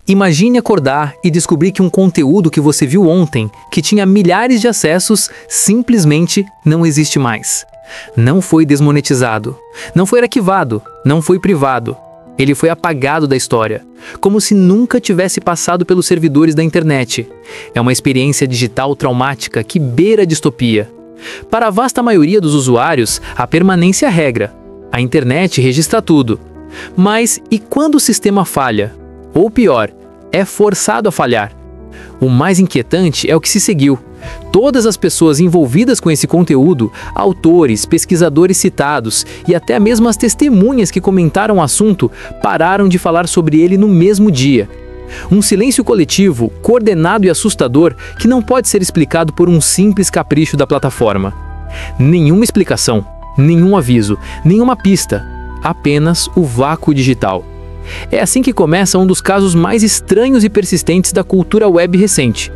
Imagine acordar e descobrir que um conteúdo que você viu ontem, que tinha milhares de acessos, simplesmente não existe mais. Não foi desmonetizado, não foi arquivado, não foi privado. Ele foi apagado da história, como se nunca tivesse passado pelos servidores da internet. É uma experiência digital traumática que beira a distopia. Para a vasta maioria dos usuários, a permanência é a regra. A internet registra tudo. Mas e quando o sistema falha? Ou pior, é forçado a falhar? O mais inquietante é o que se seguiu. Todas as pessoas envolvidas com esse conteúdo, autores, pesquisadores citados e até mesmo as testemunhas que comentaram o assunto, pararam de falar sobre ele no mesmo dia. Um silêncio coletivo, coordenado e assustador que não pode ser explicado por um simples capricho da plataforma. Nenhuma explicação, nenhum aviso, nenhuma pista, apenas o vácuo digital. É assim que começa um dos casos mais estranhos e persistentes da cultura web recente.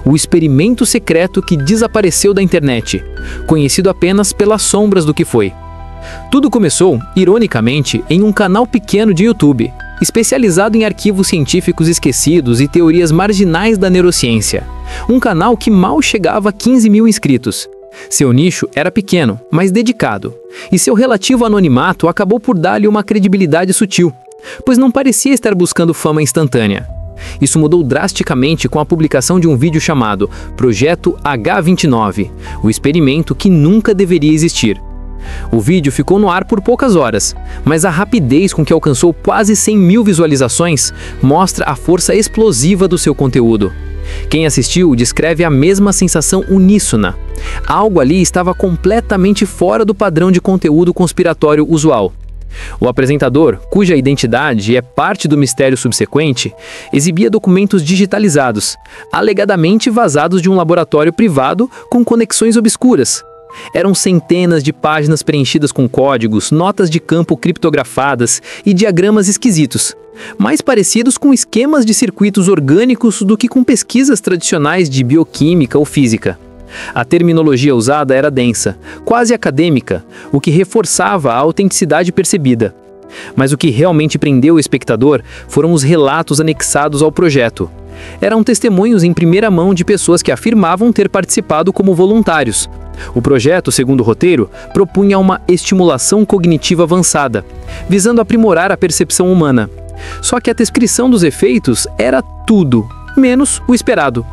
O experimento secreto que desapareceu da internet, conhecido apenas pelas sombras do que foi. Tudo começou, ironicamente, em um canal pequeno de YouTube, especializado em arquivos científicos esquecidos e teorias marginais da neurociência. Um canal que mal chegava a 15 mil inscritos. Seu nicho era pequeno, mas dedicado, e seu relativo anonimato acabou por dar-lhe uma credibilidade sutil, pois não parecia estar buscando fama instantânea. Isso mudou drasticamente com a publicação de um vídeo chamado Projeto H29, o experimento que nunca deveria existir. O vídeo ficou no ar por poucas horas, mas a rapidez com que alcançou quase 100 mil visualizações mostra a força explosiva do seu conteúdo. Quem assistiu descreve a mesma sensação uníssona. Algo ali estava completamente fora do padrão de conteúdo conspiratório usual. O apresentador, cuja identidade é parte do mistério subsequente, exibia documentos digitalizados, alegadamente vazados de um laboratório privado com conexões obscuras. Eram centenas de páginas preenchidas com códigos, notas de campo criptografadas e diagramas esquisitos, mais parecidos com esquemas de circuitos orgânicos do que com pesquisas tradicionais de bioquímica ou física. A terminologia usada era densa, quase acadêmica, o que reforçava a autenticidade percebida. Mas o que realmente prendeu o espectador foram os relatos anexados ao projeto. Eram testemunhos em primeira mão de pessoas que afirmavam ter participado como voluntários. O projeto, segundo o roteiro, propunha uma estimulação cognitiva avançada, visando aprimorar a percepção humana. Só que a descrição dos efeitos era tudo, menos o esperado.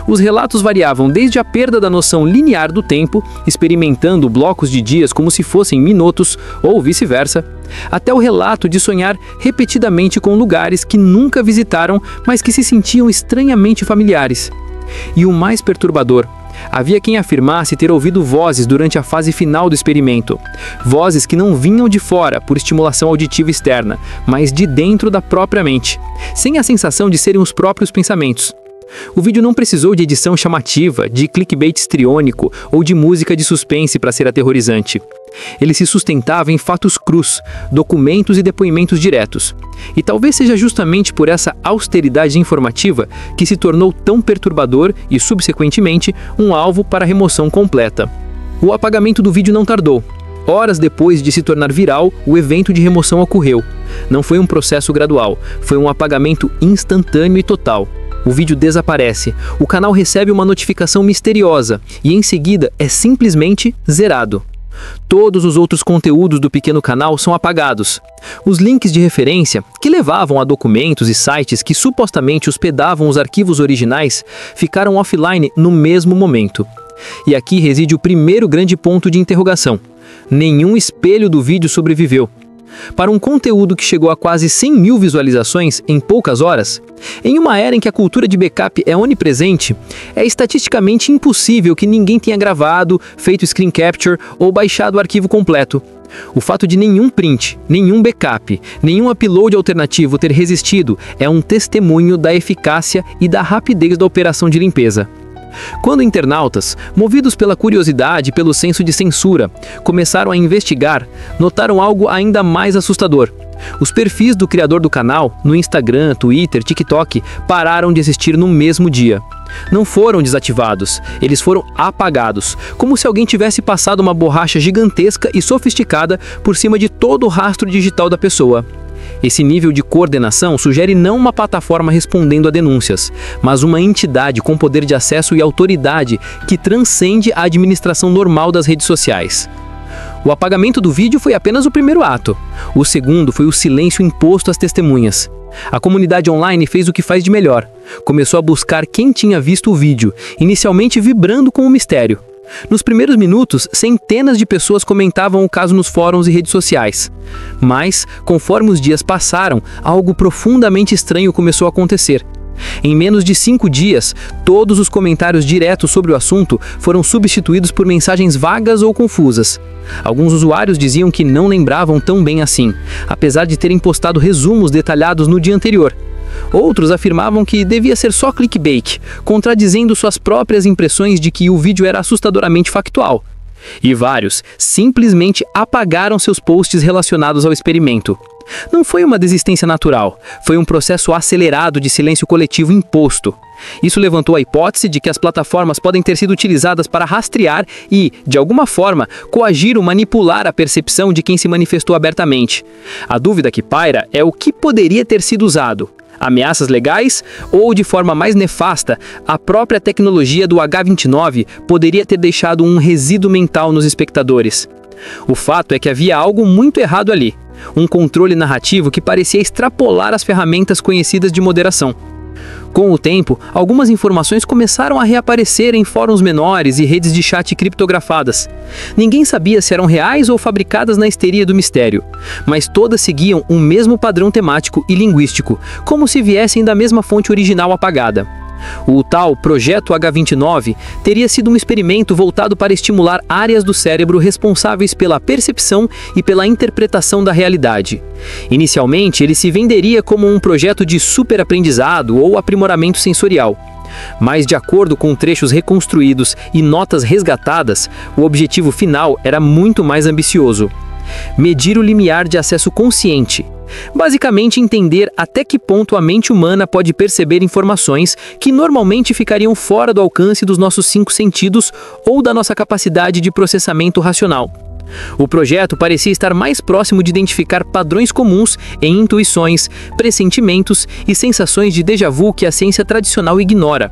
Os relatos variavam desde a perda da noção linear do tempo, experimentando blocos de dias como se fossem minutos, ou vice-versa, até o relato de sonhar repetidamente com lugares que nunca visitaram, mas que se sentiam estranhamente familiares. E o mais perturbador, havia quem afirmasse ter ouvido vozes durante a fase final do experimento. Vozes que não vinham de fora por estimulação auditiva externa, mas de dentro da própria mente, sem a sensação de serem os próprios pensamentos. O vídeo não precisou de edição chamativa, de clickbait histriônico ou de música de suspense para ser aterrorizante. Ele se sustentava em fatos crus, documentos e depoimentos diretos. E talvez seja justamente por essa austeridade informativa que se tornou tão perturbador e, subsequentemente, um alvo para remoção completa. O apagamento do vídeo não tardou. Horas depois de se tornar viral, o evento de remoção ocorreu. Não foi um processo gradual, foi um apagamento instantâneo e total. O vídeo desaparece, o canal recebe uma notificação misteriosa e em seguida é simplesmente zerado. Todos os outros conteúdos do pequeno canal são apagados. Os links de referência, que levavam a documentos e sites que supostamente hospedavam os arquivos originais, ficaram offline no mesmo momento. E aqui reside o primeiro grande ponto de interrogação. Nenhum espelho do vídeo sobreviveu. Para um conteúdo que chegou a quase 100 mil visualizações em poucas horas, em uma era em que a cultura de backup é onipresente, é estatisticamente impossível que ninguém tenha gravado, feito screen capture ou baixado o arquivo completo. O fato de nenhum print, nenhum backup, nenhum upload alternativo ter resistido é um testemunho da eficácia e da rapidez da operação de limpeza. Quando internautas, movidos pela curiosidade e pelo senso de censura, começaram a investigar, notaram algo ainda mais assustador. Os perfis do criador do canal, no Instagram, Twitter, TikTok, pararam de existir no mesmo dia. Não foram desativados, eles foram apagados, como se alguém tivesse passado uma borracha gigantesca e sofisticada por cima de todo o rastro digital da pessoa. Esse nível de coordenação sugere não uma plataforma respondendo a denúncias, mas uma entidade com poder de acesso e autoridade que transcende a administração normal das redes sociais. O apagamento do vídeo foi apenas o primeiro ato. O segundo foi o silêncio imposto às testemunhas. A comunidade online fez o que faz de melhor. Começou a buscar quem tinha visto o vídeo, inicialmente vibrando com o mistério. Nos primeiros minutos, centenas de pessoas comentavam o caso nos fóruns e redes sociais. Mas, conforme os dias passaram, algo profundamente estranho começou a acontecer. Em menos de 5 dias, todos os comentários diretos sobre o assunto foram substituídos por mensagens vagas ou confusas. Alguns usuários diziam que não lembravam tão bem assim, apesar de terem postado resumos detalhados no dia anterior. Outros afirmavam que devia ser só clickbait, contradizendo suas próprias impressões de que o vídeo era assustadoramente factual. E vários simplesmente apagaram seus posts relacionados ao experimento. Não foi uma desistência natural, foi um processo acelerado de silêncio coletivo imposto. Isso levantou a hipótese de que as plataformas podem ter sido utilizadas para rastrear e, de alguma forma, coagir ou manipular a percepção de quem se manifestou abertamente. A dúvida que paira é o que poderia ter sido usado. Ameaças legais ou, de forma mais nefasta, a própria tecnologia do H29 poderia ter deixado um resíduo mental nos espectadores. O fato é que havia algo muito errado ali, um controle narrativo que parecia extrapolar as ferramentas conhecidas de moderação. Com o tempo, algumas informações começaram a reaparecer em fóruns menores e redes de chat criptografadas. Ninguém sabia se eram reais ou fabricadas na histeria do mistério, mas todas seguiam um mesmo padrão temático e linguístico, como se viessem da mesma fonte original apagada. O tal Projeto H29 teria sido um experimento voltado para estimular áreas do cérebro responsáveis pela percepção e pela interpretação da realidade. Inicialmente, ele se venderia como um projeto de superaprendizado ou aprimoramento sensorial. Mas, de acordo com trechos reconstruídos e notas resgatadas, o objetivo final era muito mais ambicioso: medir o limiar de acesso consciente. Basicamente, entender até que ponto a mente humana pode perceber informações que normalmente ficariam fora do alcance dos nossos 5 sentidos ou da nossa capacidade de processamento racional. O projeto parecia estar mais próximo de identificar padrões comuns em intuições, pressentimentos e sensações de déjà vu que a ciência tradicional ignora.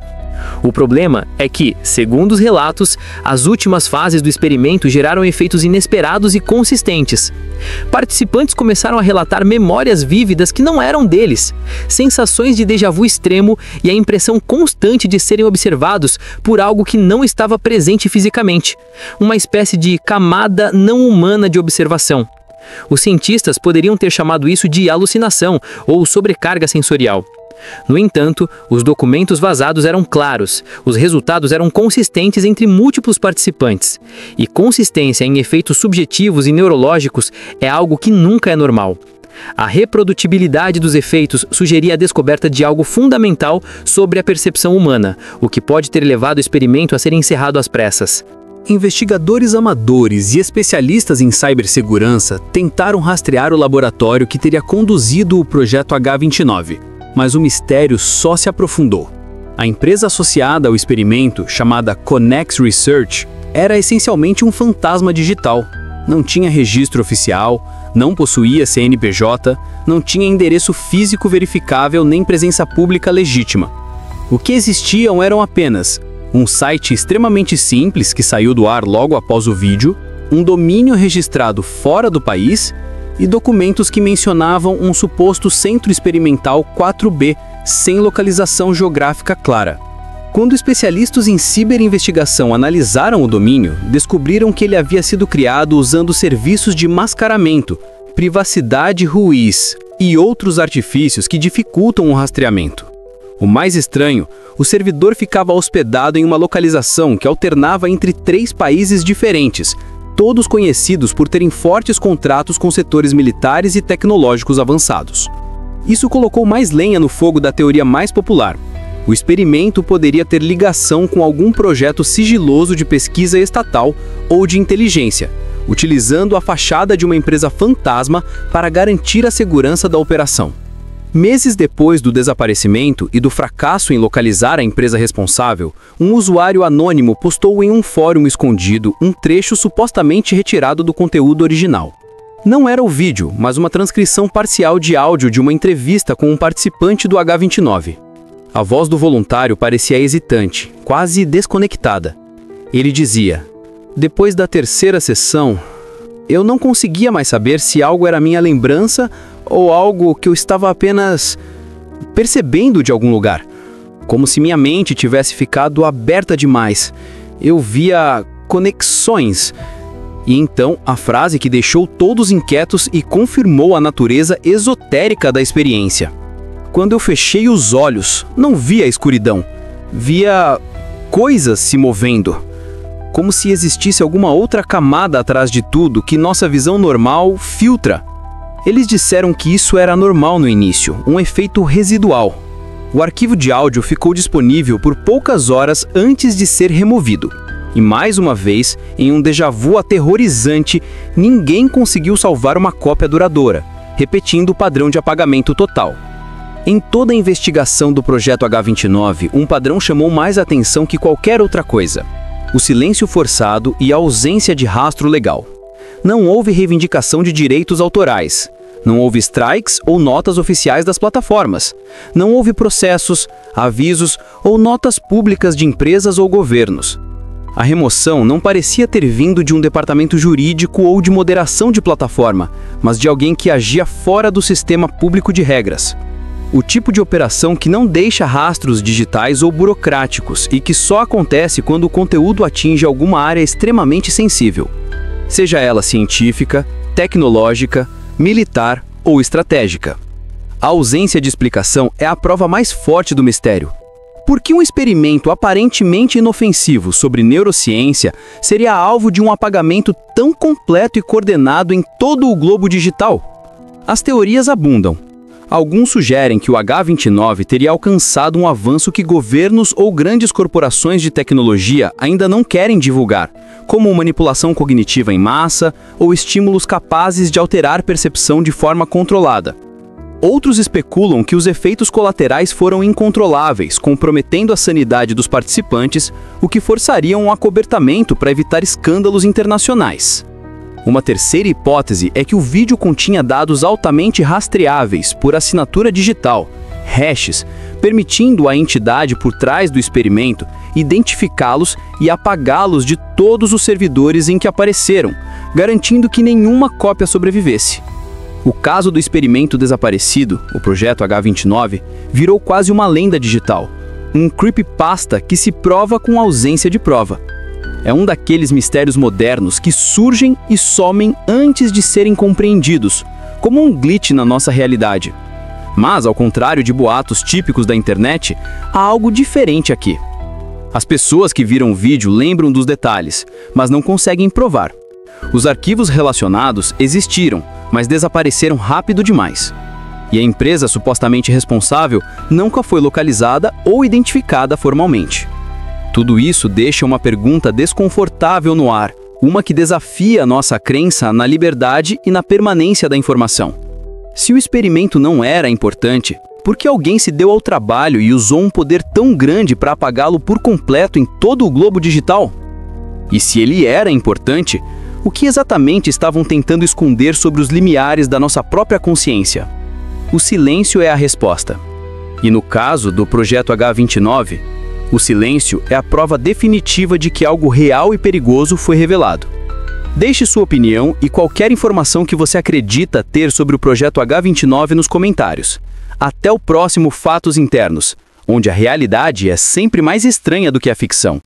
O problema é que, segundo os relatos, as últimas fases do experimento geraram efeitos inesperados e consistentes. Participantes começaram a relatar memórias vívidas que não eram deles, sensações de déjà vu extremo e a impressão constante de serem observados por algo que não estava presente fisicamente, uma espécie de camada não humana de observação. Os cientistas poderiam ter chamado isso de alucinação ou sobrecarga sensorial. No entanto, os documentos vazados eram claros, os resultados eram consistentes entre múltiplos participantes. E consistência em efeitos subjetivos e neurológicos é algo que nunca é normal. A reprodutibilidade dos efeitos sugeria a descoberta de algo fundamental sobre a percepção humana, o que pode ter levado o experimento a ser encerrado às pressas. Investigadores amadores e especialistas em cibersegurança tentaram rastrear o laboratório que teria conduzido o projeto H29. Mas o mistério só se aprofundou. A empresa associada ao experimento, chamada Connex Research, era essencialmente um fantasma digital. Não tinha registro oficial, não possuía CNPJ, não tinha endereço físico verificável nem presença pública legítima. O que existiam eram apenas um site extremamente simples que saiu do ar logo após o vídeo, um domínio registrado fora do país e documentos que mencionavam um suposto centro experimental 4B, sem localização geográfica clara. Quando especialistas em ciberinvestigação analisaram o domínio, descobriram que ele havia sido criado usando serviços de mascaramento, privacidade ruins e outros artifícios que dificultam o rastreamento. O mais estranho, o servidor ficava hospedado em uma localização que alternava entre 3 países diferentes, todos conhecidos por terem fortes contratos com setores militares e tecnológicos avançados. Isso colocou mais lenha no fogo da teoria mais popular. O experimento poderia ter ligação com algum projeto sigiloso de pesquisa estatal ou de inteligência, utilizando a fachada de uma empresa fantasma para garantir a segurança da operação. Meses depois do desaparecimento e do fracasso em localizar a empresa responsável, um usuário anônimo postou em um fórum escondido um trecho supostamente retirado do conteúdo original. Não era o vídeo, mas uma transcrição parcial de áudio de uma entrevista com um participante do H-29. A voz do voluntário parecia hesitante, quase desconectada. Ele dizia: "Depois da terceira sessão, eu não conseguia mais saber se algo era minha lembrança ou algo que eu estava apenas percebendo de algum lugar. Como se minha mente tivesse ficado aberta demais. Eu via conexões." E então, a frase que deixou todos inquietos e confirmou a natureza esotérica da experiência. Quando eu fechei os olhos, não via a escuridão. Via coisas se movendo. Como se existisse alguma outra camada atrás de tudo que nossa visão normal filtra. Eles disseram que isso era normal no início, um efeito residual. O arquivo de áudio ficou disponível por poucas horas antes de ser removido. E mais uma vez, em um déjà vu aterrorizante, ninguém conseguiu salvar uma cópia duradoura, repetindo o padrão de apagamento total. Em toda a investigação do projeto H-29, um padrão chamou mais atenção que qualquer outra coisa: o silêncio forçado e a ausência de rastro legal. Não houve reivindicação de direitos autorais. Não houve strikes ou notas oficiais das plataformas. Não houve processos, avisos ou notas públicas de empresas ou governos. A remoção não parecia ter vindo de um departamento jurídico ou de moderação de plataforma, mas de alguém que agia fora do sistema público de regras. O tipo de operação que não deixa rastros digitais ou burocráticos e que só acontece quando o conteúdo atinge alguma área extremamente sensível, seja ela científica, tecnológica, militar ou estratégica. A ausência de explicação é a prova mais forte do mistério. Por que um experimento aparentemente inofensivo sobre neurociência seria alvo de um apagamento tão completo e coordenado em todo o globo digital? As teorias abundam. Alguns sugerem que o H-29 teria alcançado um avanço que governos ou grandes corporações de tecnologia ainda não querem divulgar, como manipulação cognitiva em massa ou estímulos capazes de alterar percepção de forma controlada. Outros especulam que os efeitos colaterais foram incontroláveis, comprometendo a sanidade dos participantes, o que forçaria um acobertamento para evitar escândalos internacionais. Uma terceira hipótese é que o vídeo continha dados altamente rastreáveis por assinatura digital, hashes, permitindo à entidade por trás do experimento identificá-los e apagá-los de todos os servidores em que apareceram, garantindo que nenhuma cópia sobrevivesse. O caso do experimento desaparecido, o projeto H-29, virou quase uma lenda digital, um creepypasta que se prova com ausência de prova. É um daqueles mistérios modernos que surgem e somem antes de serem compreendidos, como um glitch na nossa realidade. Mas, ao contrário de boatos típicos da internet, há algo diferente aqui. As pessoas que viram o vídeo lembram dos detalhes, mas não conseguem provar. Os arquivos relacionados existiram, mas desapareceram rápido demais. E a empresa supostamente responsável nunca foi localizada ou identificada formalmente. Tudo isso deixa uma pergunta desconfortável no ar, uma que desafia nossa crença na liberdade e na permanência da informação. Se o experimento não era importante, por que alguém se deu ao trabalho e usou um poder tão grande para apagá-lo por completo em todo o globo digital? E se ele era importante, o que exatamente estavam tentando esconder sobre os limiares da nossa própria consciência? O silêncio é a resposta. E no caso do projeto H-29, o silêncio é a prova definitiva de que algo real e perigoso foi revelado. Deixe sua opinião e qualquer informação que você acredita ter sobre o projeto H-29 nos comentários. Até o próximo Fatos Internos, onde a realidade é sempre mais estranha do que a ficção.